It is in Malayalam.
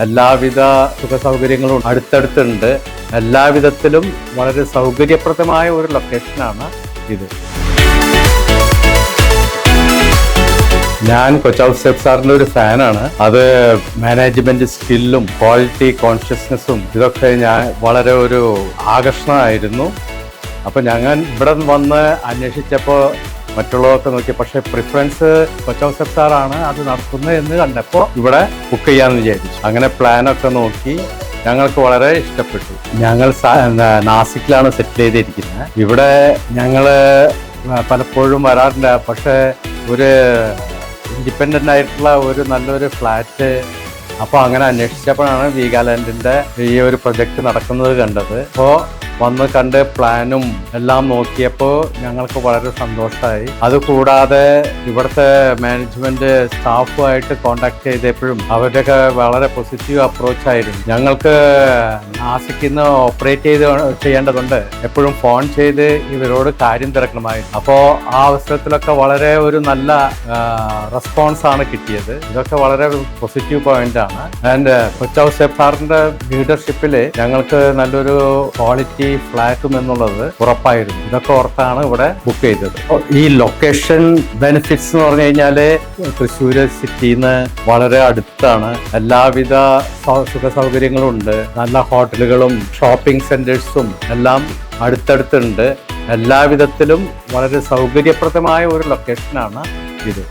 എല്ലാവിധ സുഖ സൗകര്യങ്ങളും അടുത്തടുത്തുണ്ട്. എല്ലാവിധത്തിലും വളരെ സൗകര്യപ്രദമായ ഒരു ലൊക്കേഷനാണ് ഇത്. ഞാൻ കൊച്ചൗസ് സെഫ് സാറിൻ്റെ ഒരു ഫാനാണ്. അത് മാനേജ്മെന്റ് സ്കില്ലും ക്വാളിറ്റി കോൺഷ്യസ്നെസ്സും ഇതൊക്കെ ഞാൻ വളരെ ഒരു ആകർഷണമായിരുന്നു. അപ്പം ഞങ്ങൾ ഇവിടെ വന്ന് അന്വേഷിച്ചപ്പോൾ മറ്റുള്ളവർക്ക് നോക്കി, പക്ഷേ പ്രിഫറൻസ് കൊച്ചൗസ് സെഫ് സാറാണ് അത് നടത്തുന്നത് എന്ന് കണ്ടപ്പോൾ ഇവിടെ ബുക്ക് ചെയ്യാമെന്ന് വിചാരിച്ചു. അങ്ങനെ പ്ലാനൊക്കെ നോക്കി ഞങ്ങൾക്ക് വളരെ ഇഷ്ടപ്പെട്ടു. ഞങ്ങൾ നാസിക്കിലാണ് സെറ്റിൽ ചെയ്തിരിക്കുന്നത്. ഇവിടെ ഞങ്ങൾ പലപ്പോഴും വരാറില്ല, പക്ഷേ ഒരു ഇൻഡിപെൻഡൻ്റ് ആയിട്ടുള്ള ഒരു നല്ലൊരു ഫ്ലാറ്റ് അപ്പോൾ അങ്ങനെ അന്വേഷിച്ചപ്പോഴാണ് വീഗാലാൻഡിൻ്റെ ഈ ഒരു പ്രൊജക്റ്റ് നടക്കുന്നത് കണ്ടത്. അപ്പോൾ വന്ന് കണ്ട് പ്ലാനും എല്ലാം നോക്കിയപ്പോൾ ഞങ്ങൾക്ക് വളരെ സന്തോഷമായി. അതുകൂടാതെ ഇവിടുത്തെ മാനേജ്മെന്റ് സ്റ്റാഫുമായിട്ട് കോണ്ടാക്ട് ചെയ്തപ്പോഴും അവരുടെയൊക്കെ വളരെ പോസിറ്റീവ് അപ്രോച്ചായിരുന്നു. ഞങ്ങൾക്ക് നാസിക്കിന്ന് ഓപ്പറേറ്റ് ചെയ്യേണ്ടതുണ്ട്, എപ്പോഴും ഫോൺ ചെയ്ത് ഇവരോട് കാര്യം തിരക്കണമായിരുന്നു. അപ്പോൾ ആ അവസരത്തിലൊക്കെ വളരെ ഒരു നല്ല റെസ്പോൺസ് ആണ് കിട്ടിയത്. ഇതൊക്കെ വളരെ പോസിറ്റീവ് പോയിന്റ് ആണ്. ആൻഡ് കൊച്ചൗസ് സെഫ് സാറിന്റെ ലീഡർഷിപ്പിൽ ഞങ്ങൾക്ക് നല്ലൊരു ക്വാളിറ്റി ഫ്ലാറ്റും എന്നുള്ളത് ഉറപ്പായിരുന്നു. ഇതൊക്കെ ഓർത്താണ് ഇവിടെ ബുക്ക് ചെയ്തത്. ഈ ലൊക്കേഷൻ ബെനിഫിറ്റ്സ് എന്ന് പറഞ്ഞു കഴിഞ്ഞാല് തൃശ്ശൂര് സിറ്റിന്ന് വളരെ അടുത്താണ്. എല്ലാവിധ സുഖ സൗകര്യങ്ങളും ഉണ്ട്. നല്ല ഹോട്ടലുകളും ഷോപ്പിംഗ് സെന്റേഴ്സും എല്ലാം അടുത്തടുത്തുണ്ട്. എല്ലാവിധത്തിലും വളരെ സൗകര്യപ്രദമായ ഒരു ലൊക്കേഷനാണ് ഇത്.